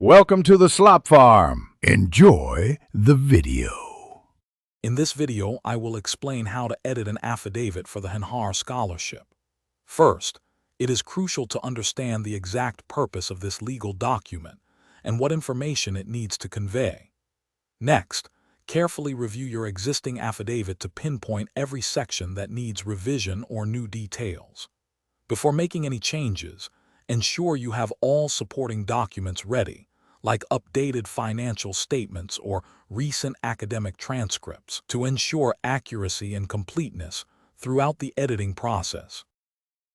Welcome to the Slop Farm. Enjoy the video. In this video, I will explain how to edit an affidavit for the Honhaar Scholarship. First, it is crucial to understand the exact purpose of this legal document and what information it needs to convey. Next, carefully review your existing affidavit to pinpoint every section that needs revision or new details. Before making any changes, ensure you have all supporting documents ready, like updated financial statements or recent academic transcripts, to ensure accuracy and completeness throughout the editing process.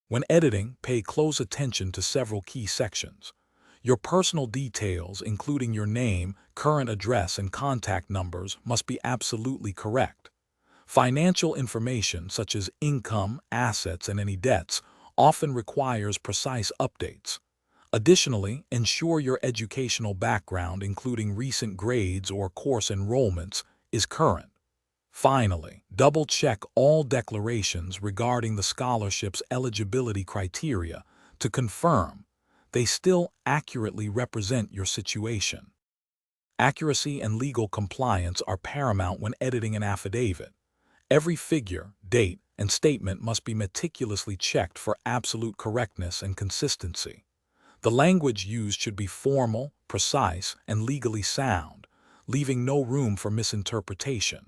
When editing, pay close attention to several key sections. Your personal details, including your name, current address, and contact numbers, must be absolutely correct. Financial information such as income, assets, and any debts often requires precise updates. Additionally, ensure your educational background, including recent grades or course enrollments, is current. Finally, double-check all declarations regarding the scholarship's eligibility criteria to confirm they still accurately represent your situation. Accuracy and legal compliance are paramount when editing an affidavit. Every figure, date, and statement must be meticulously checked for absolute correctness and consistency. The language used should be formal, precise, and legally sound, leaving no room for misinterpretation.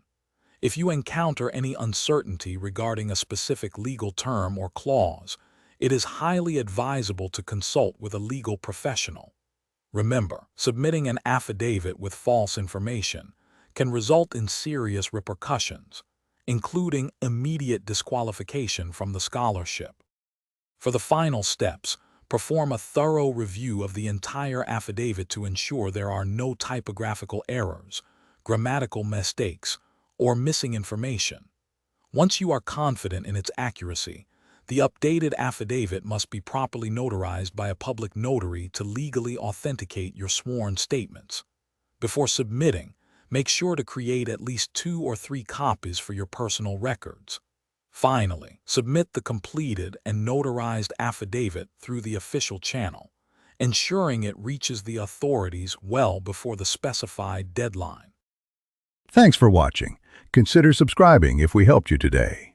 If you encounter any uncertainty regarding a specific legal term or clause, it is highly advisable to consult with a legal professional. Remember, submitting an affidavit with false information can result in serious repercussions, including immediate disqualification from the scholarship. For the final steps, perform a thorough review of the entire affidavit to ensure there are no typographical errors, grammatical mistakes, or missing information. Once you are confident in its accuracy, the updated affidavit must be properly notarized by a public notary to legally authenticate your sworn statements. Before submitting, make sure to create at least 2 or 3 copies for your personal records. Finally, submit the completed and notarized affidavit through the official channel, ensuring it reaches the authorities well before the specified deadline. Thanks for watching. Consider subscribing if we helped you today.